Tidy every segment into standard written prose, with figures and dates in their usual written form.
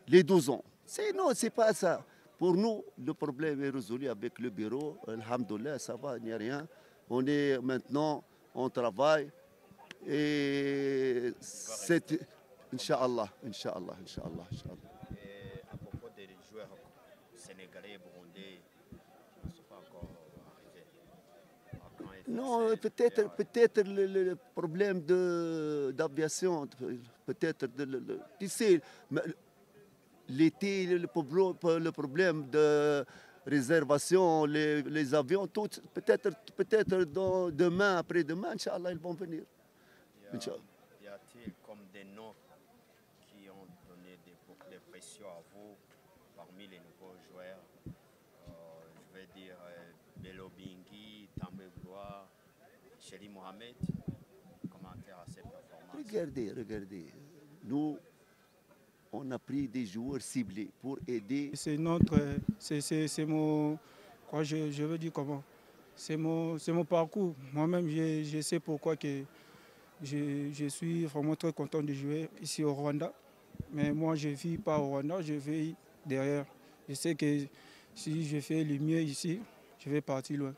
les 12 ans. Non, c'est pas ça. Pour nous, le problème est résolu avec le bureau. Alhamdoulilah, ça va, il n'y a rien. On est maintenant, on travaille. Et c'est. Inch'Allah, Inch'Allah, Inch'Allah, Inch'Allah. Et à propos des joueurs sénégalais et burundais qui ne sont pas encore arrivés à Caen et Non, Versailles, peut-être le problème d'aviation, peut-être, tu sais, l'été, le problème de réservation, les avions, tout, peut-être demain, après-demain, Inch'Allah, ils vont venir. Inch'Allah. y a-t-il comme des noms qui ont donné des pressions à vous parmi les nouveaux joueurs? Je vais dire Bello Bingui, També Gloire, Chéri Mohamed. Commentaire à ces performances. Regardez. Nous, on a pris des joueurs ciblés pour aider. C'est notre, c'est mon, quoi je veux dire comment, c'est mon parcours. Moi-même, je sais pourquoi que je suis vraiment très content de jouer ici au Rwanda. Mais moi, je ne vis pas au Rwanda, je vis derrière. Je sais que si je fais le mieux ici, je vais partir loin.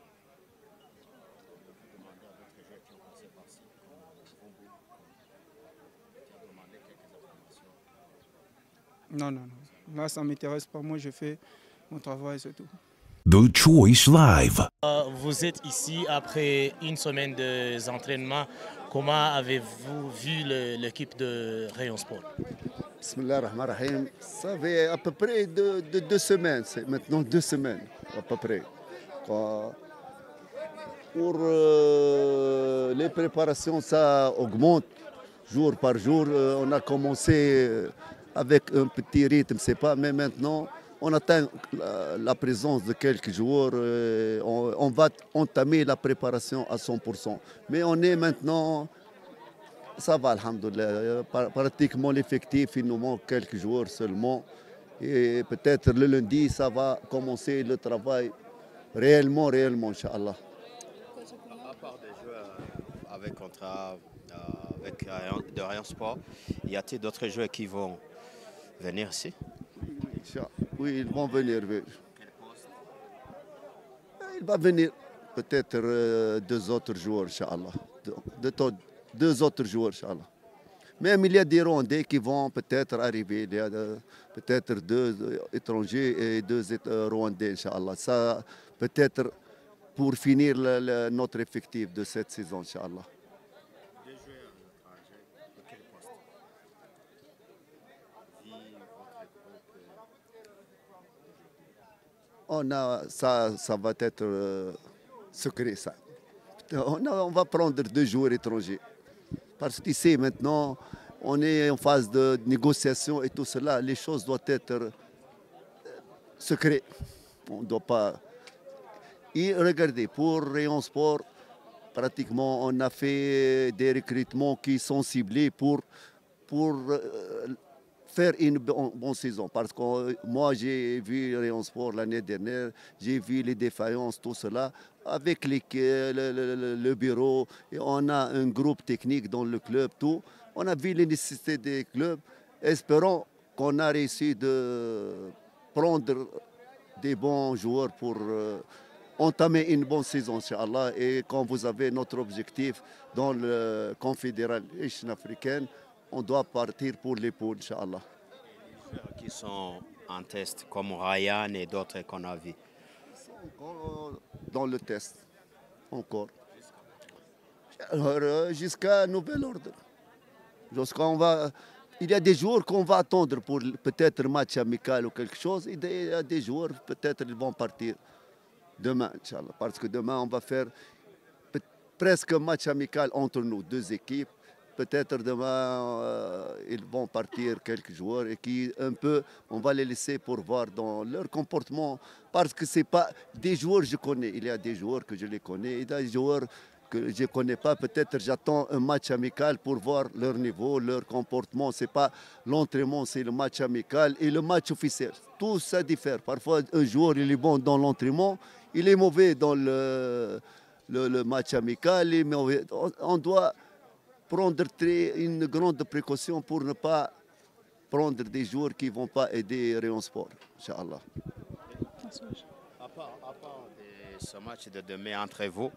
Non. Là, ça ne m'intéresse pas. Moi, je fais mon travail, c'est tout. The Choice Live. Vous êtes ici après une semaine d'entraînement. Comment avez-vous vu l'équipe de Rayon Sport? Bismillah ar-Rahman ar-Rahim. Ça fait à peu près 2 semaines. C'est maintenant 2 semaines, à peu près. Pour les préparations, ça augmente jour par jour. On a commencé avec un petit rythme, c'est pas, mais maintenant, on atteint la présence de quelques joueurs. On va entamer la préparation à 100%. Mais on est maintenant. Ça va, alhamdoulilah. Pratiquement l'effectif, il nous manque quelques joueurs seulement. Et peut-être le lundi, ça va commencer le travail réellement, Inch'Allah. À part des joueurs avec contrat avec de Rayon Sport, y a-t-il d'autres joueurs qui vont venir ici? Oui, ils vont venir. Quel poste? Il va venir peut-être 2 autres joueurs, Inch'Allah. 2 autres joueurs, Inch'Allah. Même il y a des Rwandais qui vont peut-être arriver. Il y a peut-être 2 étrangers et 2 Rwandais, Inch'Allah. Ça, peut-être pour finir notre effectif de cette saison, Inch'Allah. 2 joueurs étrangers, de quel poste? Vie, votre groupe. Ça va être secret, ça. On va prendre 2 joueurs étrangers. Parce que tu sais, maintenant, on est en phase de négociation et tout cela. Les choses doivent être secrètes. On ne doit pas. Et regardez, pour Rayon Sport, pratiquement, on a fait des recrutements qui sont ciblés pour faire une bonne saison. Parce que moi, j'ai vu Rayon Sport l'année dernière, j'ai vu les défaillances, tout cela. Avec le bureau, et on a un groupe technique dans le club, tout. On a vu les nécessités des clubs. Espérons qu'on a réussi de prendre des bons joueurs pour entamer une bonne saison, Inch'Allah. Et quand vous avez notre objectif dans le Confédération africaine, on doit partir pour les poules, Inch'Allah. Les joueurs qui sont en test, comme Ryan et d'autres qu'on a vus. Dans le test, encore. Alors, jusqu'à nouvel ordre. Il y a des joueurs qu'on va attendre pour peut-être un match amical ou quelque chose. Il y a des joueurs, peut-être, ils vont partir demain, Inch'Allah. Parce que demain, on va faire presque un match amical entre nous, 2 équipes. Peut-être demain, ils vont partir quelques joueurs et qui, un peu, on va les laisser pour voir dans leur comportement. Parce que ce n'est pas des joueurs que je connais. Il y a des joueurs que je les connais et des joueurs que je ne connais pas. Peut-être j'attends un match amical pour voir leur niveau, leur comportement. Ce n'est pas l'entraînement, c'est le match amical et le match officiel. Tout ça diffère. Parfois, un joueur, il est bon dans l'entraînement, il est mauvais dans le match amical. On doit prendre une grande précaution pour ne pas prendre des joueurs qui ne vont pas aider Rayon Sport, Inch'Allah. À part ce match de demain entre vous,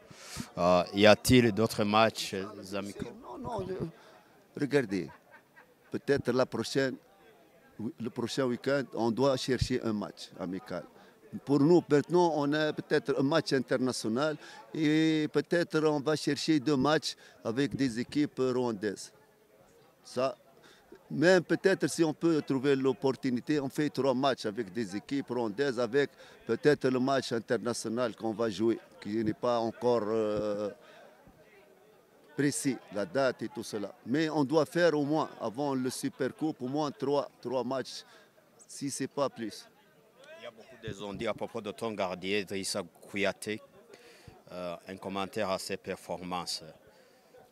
y a-t-il d'autres matchs amicaux? Non, regardez, peut-être le prochain week-end, on doit chercher un match amical. Pour nous, maintenant, on a peut-être un match international et peut-être on va chercher 2 matchs avec des équipes rwandaises. Ça, même peut-être si on peut trouver l'opportunité, on fait 3 matchs avec des équipes rwandaises, avec peut-être le match international qu'on va jouer, qui n'est pas encore précis, la date et tout cela. Mais on doit faire au moins, avant le Super Coupe, au moins 3 matchs, si ce n'est pas plus. Il y a beaucoup de gens dit à propos de ton gardien, Idrissa Kouyaté, un commentaire à ses performances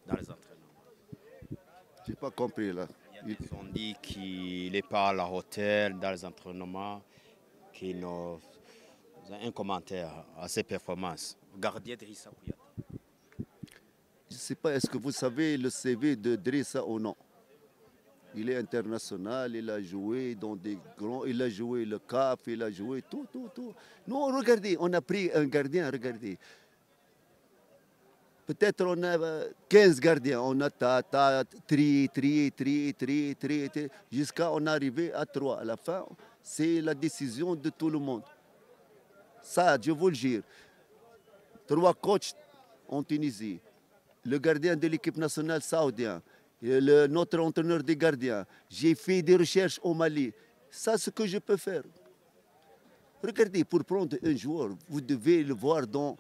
dans les entraînements. Je n'ai pas compris là. Il y a des gens dit qu'il n'est pas à la hauteur dans les entraînements, qu'il a un commentaire à ses performances. Gardien Idrissa Kouyaté. Je ne sais pas, est-ce que vous savez le CV de Idrissa ou non? Il est international, il a joué dans des grands, il a joué le CAF, il a joué tout. Non, regardez, on a pris un gardien, regardez. Peut-être on a 15 gardiens, on a trié, jusqu'à on est arrivé à 3. À la fin, c'est la décision de tout le monde. Ça, je vous le jure. 3 coachs en Tunisie, le gardien de l'équipe nationale saoudienne, notre entraîneur des gardiens. J'ai fait des recherches au Mali. Ça, c'est ce que je peux faire. Regardez, pour prendre un joueur, vous devez le voir dans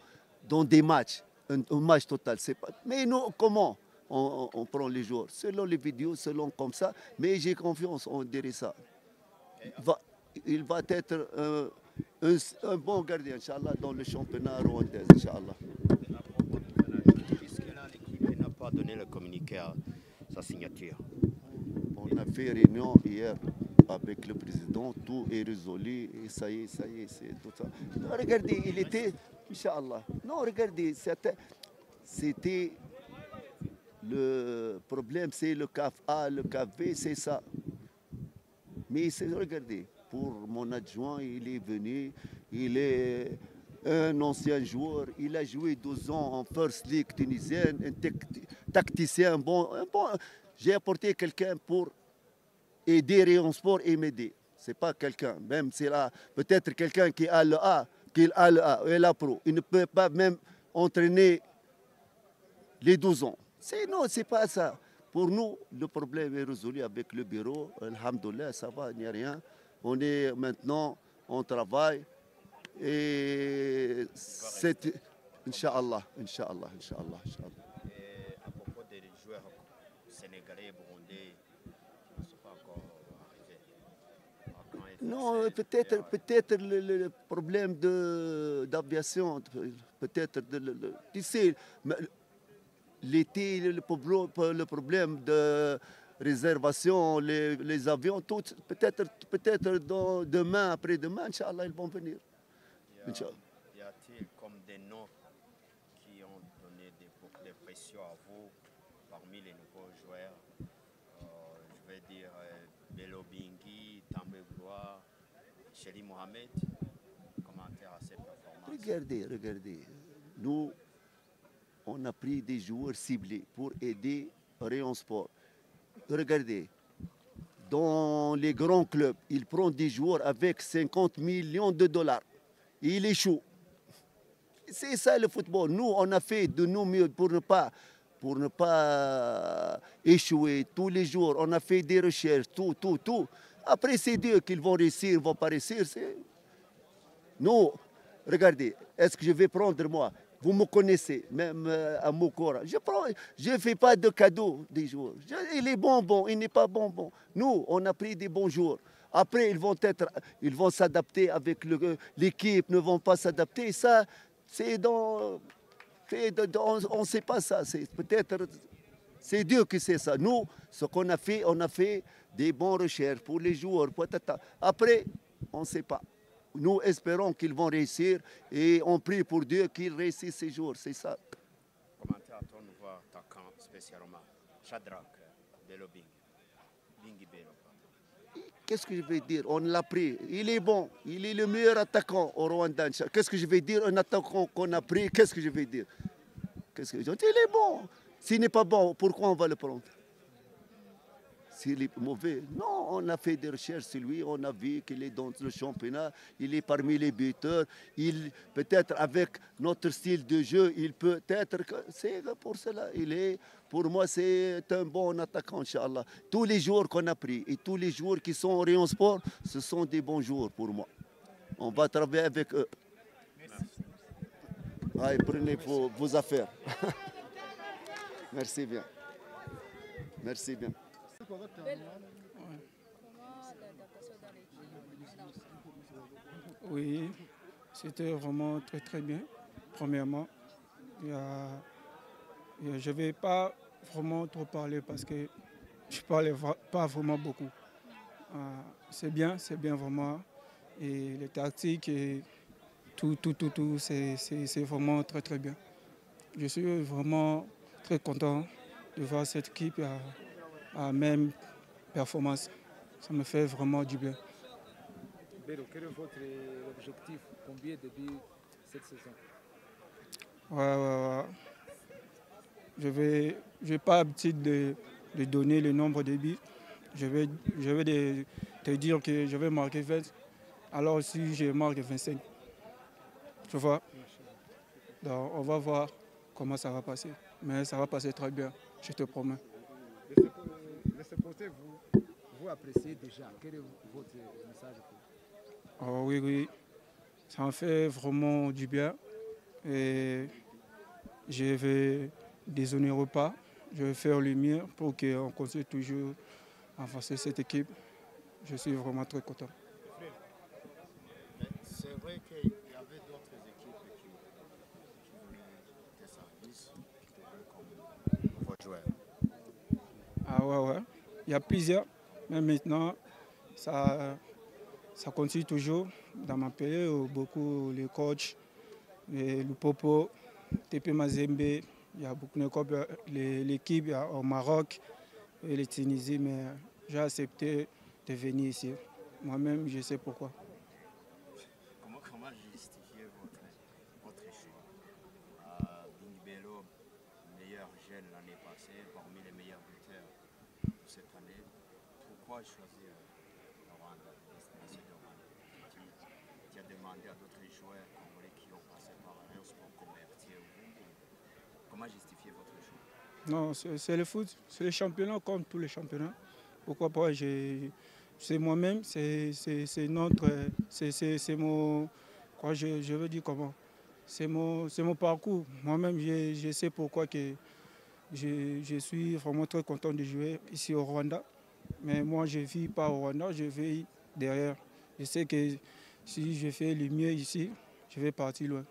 des matchs, un match total. Pas... Mais nous, comment on prend les joueurs? Selon les vidéos, selon comme ça. Mais j'ai confiance, on dirait ça. Il va être un bon gardien, Inch'Allah, dans le championnat rwandais, Inch'Allah. Puisque là, l'équipe n'a pas donné le communiqué à sa signature. On a fait réunion hier avec le président, tout est résolu, et ça y est, c'est tout ça. Non, regardez, il était, Inch'Allah. Non, regardez, c'était le problème, c'est le CAF A, le CAF B, c'est ça. Mais regardez, pour mon adjoint, il est venu, il est un ancien joueur, il a joué 12 ans en First League tunisienne, un tacticien bon. J'ai apporté quelqu'un pour aider Rayon Sport et m'aider. Ce n'est pas quelqu'un, même c'est là, peut-être quelqu'un qui a le A, et la pro. Il ne peut pas même entraîner les 12 ans. Non, ce n'est pas ça. Pour nous, le problème est résolu avec le bureau. Alhamdoulilah, ça va, il n'y a rien. On est maintenant, on travaille. Et c'est... Inch'Allah. Et à propos des joueurs sénégalais et burundais qui ne sont pas encore arrivés. Non, peut-être le problème d'aviation, peut-être, tu sais, l'été, le problème de réservation, les avions, tout, peut-être demain, après-demain, Inch'Allah, ils vont venir. Y a-t-il comme des noms qui ont donné des pressions à vous parmi les nouveaux joueurs? Je vais dire Bello Bingui, També Gloire, Chéri Mohamed. Commentaire à ces performances. Regardez. Nous, on a pris des joueurs ciblés pour aider Rayon Sport. Regardez, dans les grands clubs, ils prennent des joueurs avec 50 millions de dollars. Il échoue. C'est ça le football. Nous, on a fait de nous mieux pour ne pas échouer tous les jours. On a fait des recherches, tout. Après, c'est Dieu qu'ils vont réussir, ils ne vont pas réussir. Nous, regardez, est-ce que je vais prendre moi? Vous me connaissez, même à Mokora. Je ne fais pas de cadeaux des joueurs. Il est bon, il n'est pas bon. Nous, on a pris des bons joueurs. Après, ils vont s'adapter avec l'équipe, ne vont pas s'adapter. Ça, on ne sait pas ça. Peut-être, c'est Dieu qui sait ça. Nous, ce qu'on a fait des bonnes recherches pour les joueurs. Après, on ne sait pas. Nous espérons qu'ils vont réussir et on prie pour Dieu qu'ils réussissent ces jours. C'est ça. Commentaire à ton nouveau attaquant spécialement, Shadrach Bello Bingui. qu'est-ce que je vais dire? On l'a pris. Il est bon. Il est le meilleur attaquant au Rwanda. Qu'est-ce que je vais dire? Un attaquant qu'on a pris, qu'est-ce que je vais dire? Qu'est-ce que je dis? Il est bon. S'il n'est pas bon, pourquoi on va le prendre? S'il est mauvais, non, on a fait des recherches sur lui, on a vu qu'il est dans le championnat, il est parmi les buteurs, peut-être avec notre style de jeu, il peut être, c'est pour cela, pour moi c'est un bon attaquant, Inch'Allah. Tous les joueurs qu'on a pris et tous les joueurs qui sont au Rayon Sport, ce sont des bons joueurs pour moi. On va travailler avec eux. Allez, prenez vos affaires. Merci bien. Merci bien. Oui, c'était vraiment très très bien. Premièrement, je ne vais pas vraiment trop parler parce que je ne parlais pas vraiment beaucoup. C'est bien vraiment. Et les tactiques et tout, c'est vraiment très très bien. Je suis vraiment très content de voir cette équipe à même performance. Ça me fait vraiment du bien. Bello, quel est votre objectif? Combien de buts cette saison? Ouais. Je vais pas l'habitude de donner le nombre de buts. Je vais te dire que je vais marquer 20. Alors si je marque 25. Tu vois? Donc, on va voir comment ça va passer. Mais ça va passer très bien, je te promets. De ce côté, vous appréciez déjà. Quel est votre message? Oh, oui. Ça en fait vraiment du bien. Et je vais déshonorer pas. Je vais faire le mieux pour qu'on continue toujours à avancer cette équipe. Je suis vraiment très content. C'est vrai qu'il y avait d'autres équipes qui voulaient des services, qui te veulent comme nouveau joueur. Ah ouais. Il y a plusieurs. Mais maintenant, ça continue toujours. Dans ma période, beaucoup les coachs, le Popo, TP Mazembe, il y a beaucoup de l'équipe au Maroc et les Tunisie, mais j'ai accepté de venir ici. Moi-même, je sais pourquoi. Comment justifier votre choix? Bingi Bello, meilleur jeune l'année passée, parmi les meilleurs buteurs cette année. Pourquoi choisir le Rwanda, la destination du Rwanda? Tu as demandé à d'autres joueurs congolais qui ont passé par Rayon Sport convertir. Comment justifier votre choix? Non, c'est le foot, c'est le championnat comme tous les championnats. Pourquoi pas? C'est moi-même, c'est notre, c'est mon, quoi je veux dire comment? C'est mon parcours. Moi-même, je sais pourquoi que je suis vraiment très content de jouer ici au Rwanda. Mais moi, je ne vis pas au Rwanda, je vis derrière. Je sais que si je fais le mieux ici, je vais partir loin.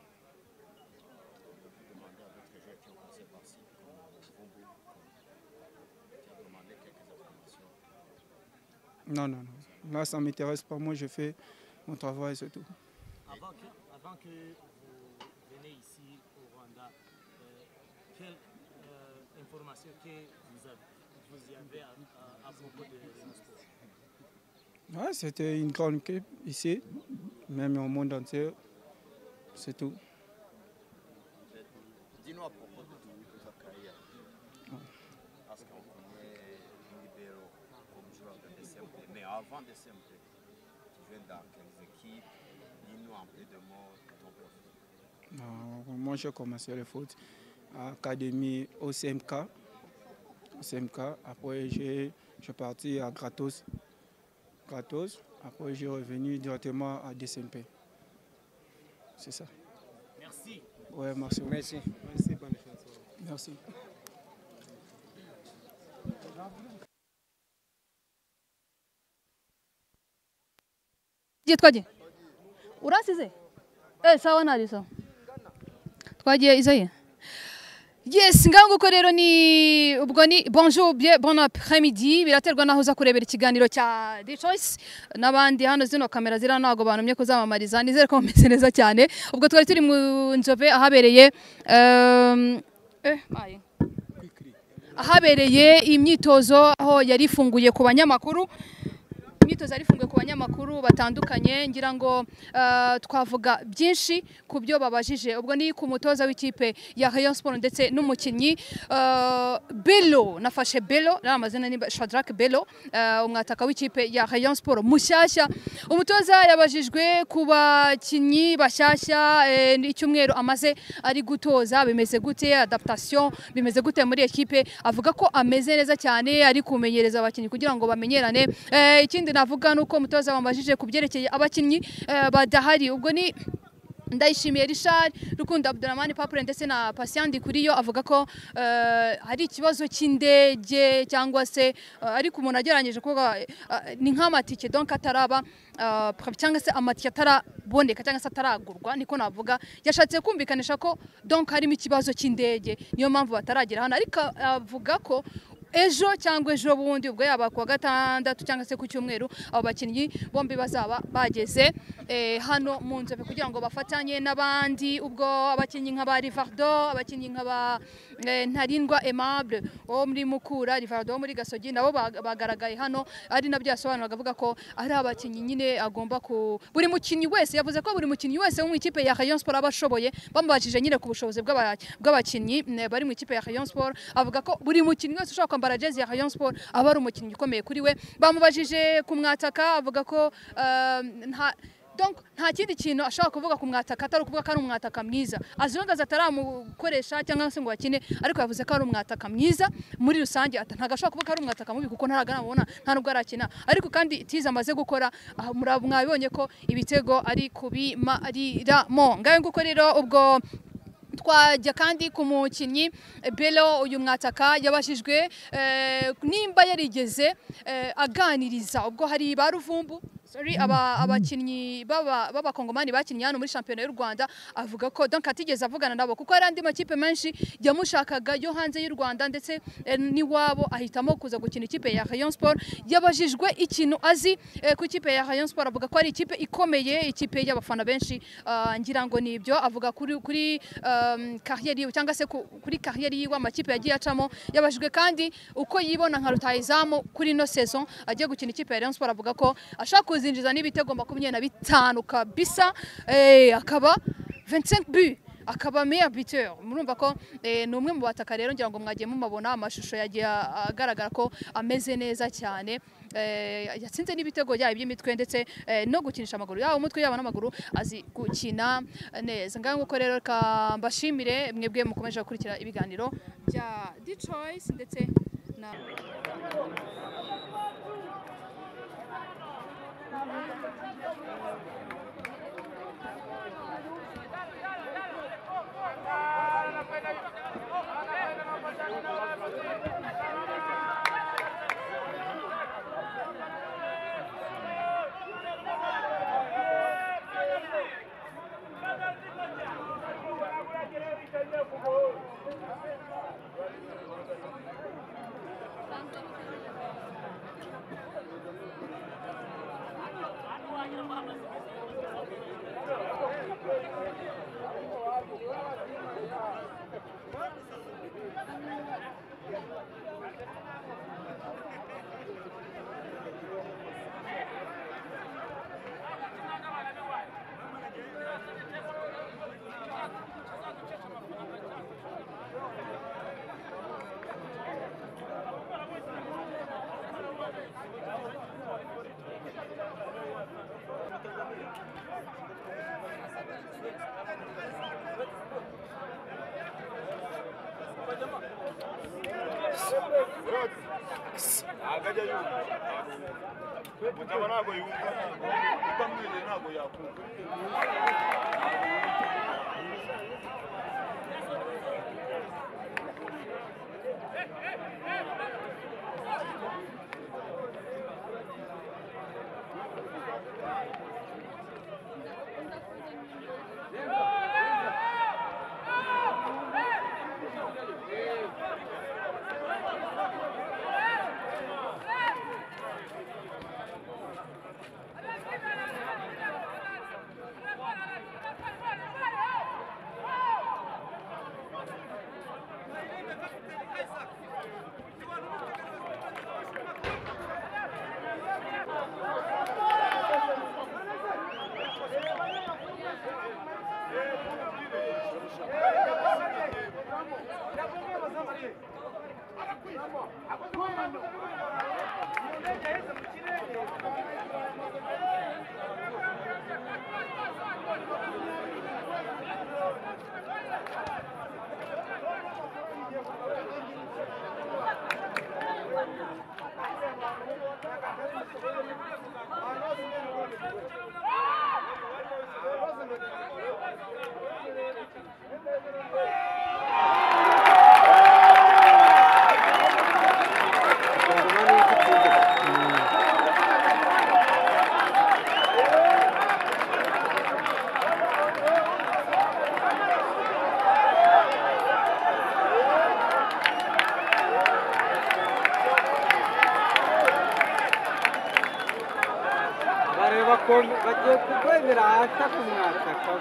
Non. Là, ça ne m'intéresse pas. Moi, je fais mon travail, c'est tout. Avant que vous venez ici au Rwanda, quelle information que vous y avez à propos de Rayon Sport? Ouais, c'était une grande équipe ici, même au monde entier. C'est tout. Dis-nous à propos de ta carrière. Parce qu'on connaît Libero comme joueur de DCMP. Mais avant DCMP, tu jouais dans quelles équipes? Dis-nous un peu de mots de ton profil. Moi, j'ai commencé le foot à l'académie au CMK. Après, je suis parti à Gratos. Après, j'ai revenu directement à DCMP. C'est ça. Merci. Ouais, merci. Merci, bonne chance. Merci. twagiye urasize sawa nari sawa twagiye izaye. Yes, nguko rero ni ubwo ni bonjour bien bon après-midi biraterwa naho uza kurebera ikiganiro cya The Choice nabandi hano zino kamera zira nago bantumye kuzamamariza nizere ko meze neza cyane. Ubwo twari turi mu Nzove ahabereye ahabereye imyitozo aho yari ifunguye ku banyamakuru imyitozo yari ifunguye ku banyamakuru batandukanye ngira ngo twavuga byinshi ku byo babajije ubwo ni ku mutoza w'ikipe ya Rayon Sport ndetse n'umukinnyi Bello nafashe Bello amazina ni Shadrack Bello umwataka w'ikipe ya Rayon Sport mushyashya umutoza yabajijwe ku bakinnyi bashyashya icyumweru amaze ari gutoza bimeze gute adaptation bimeze gute muri ekipe avuga ko ameze neza cyane ari kumenyereza abakinnyi kugira ngo bamenyerane ikindi navuga nuko umutoza wamajije kubyerekeye abakinnyi badahari ubwo ni Ndayishimiye Richard Rukundo Abdurrahman Papure ndetse na Patient Ndikuriyo avuga ko hari ikibazo cy'indege cyangwa se ariko umuntu ageranyije kuvuga ni nk'amatike donc ataraba cyangwa se amatike ataraboneka cyangwa se ataragurwa niko navuga yashatse kumvikanisha ko donc harimo ikibazo cy'indege niyo mpamvu bataragera hano ariko avuga ko ejo cyangwa ejo bundi ubwo yaba kuwa gatandatu cyangwa se ku cyumweru abo bakinnyi bombi bazaba bageze hano mu nzove kugira ngo bafatanye n'abandi ubwo abakinnyi nk'aba Rivardo abakinnyi nk'aba Ntarindwa Aimable wo muri Mukura Rivardo wo muri Gasogi nabo bagaragaye hano ari nabyo yasobanuraga avuga ko ari abakinnyi nyine agomba ku buri mukinnyi wese yavuze ko buri mukinnyi wese wo mu ikipe ya Rayon Sport abashoboye bamubajije nyine ku bushobozi bw'abakinnyi bari mu ikipe ya Rayon Sport avuga ko buri mukinnyi wese ushaka kwambara jezi ya Rayon Sport aba ari umukinnyi ukomeye kuri we bamubajije kumwataka avuga ko nta kindi kintu ashobora kuvuga kumwataka atari ukuvuga ko ari umwataka mwiza azongaza ataramukoresha cyangwa se ngo bakine ariko yavuze ko ari umwataka mwiza muri rusange ntago ashobora kuvuga ko ari umwataka mubi kuko ntaragana nta nubwo arakina ariko kandi tize amaze gukora mwabibonye ko ibitego ari kubimariramo ngayo nguko rero ubwo twajya kandi ku mukinnyi Bello uyu mwataka yabashijwe nimba yarigeze aganiriza ubwo hari ba Ruvumbu abakinnyi b'abakongomani bakinnye hano muri shampiyona y'u Rwanda avuga ko donc atigeze avugana nabo kuko hari andi makipe menshi yamushakaga yo hanze y'u Rwanda ndetse niwabo ahitamo kuza gukina ikipe ya Rayon Sport yabajijwe ikintu azi ku ikipe ya Rayon Sport avuga ko ari ikipe ikomeye ikipe y'abafana benshi ngira ngo nibyo avuga kuri carrière cyangwa se kuri carrière yiwe amakipe yagiye acamo yabajijwe kandi uko yibona nka rutahizamu kuri no saison agiye gukina ikipe ya Rayon Sport avuga ko ashaka kuzinjiza n'ibitego 25 kabisa akaba 25 buts akaba meilleur buteur murumva ko ni umwe mu bataka rero ngira ngo mwagiye mumabona amashusho yagiye agaragara ko ameze neza cyane yatsinze n'ibitego yayo by'imitwe ndetse no gukinisha amaguru yawo umutwe yaba n'amaguru azi gukina neza ngaho nguko rero mbashimire mwebwe mukomeje gukurikira ibiganiro bya The Choice ndetse na akajya yumva mutaba ntabwo yumva utamwiriye ntabwo yakumva bagiye kukwemera hasi kumwataka.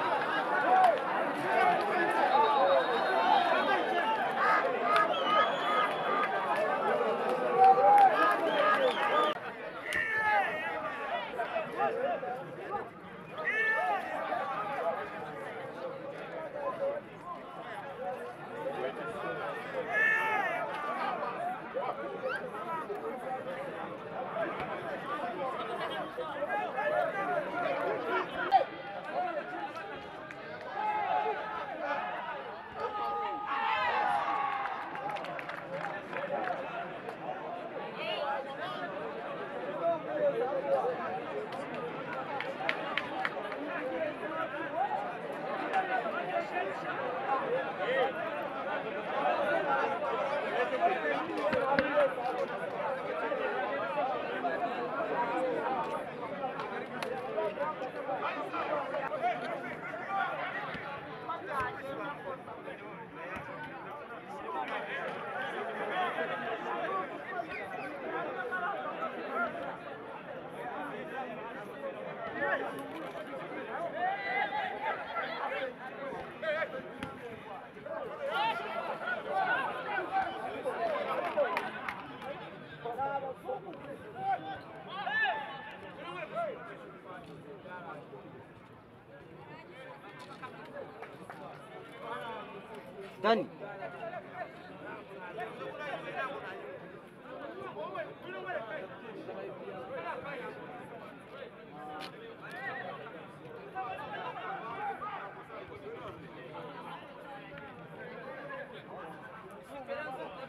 Dani.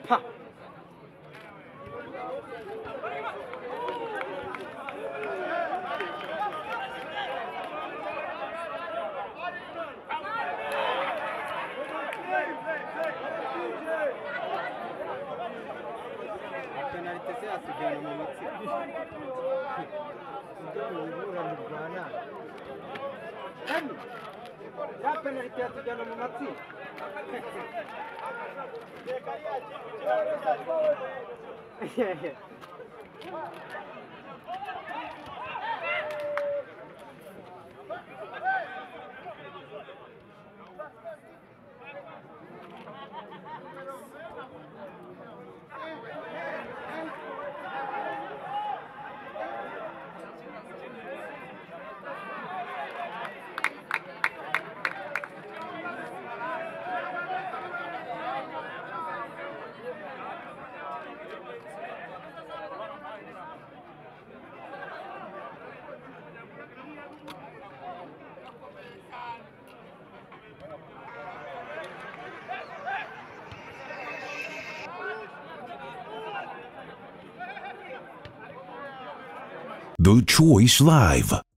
Ha. Penalite se atujyana mu mitsi. Ndabura mu Rwanda. Ya penalite atujyana mu matsi. The Choice Live.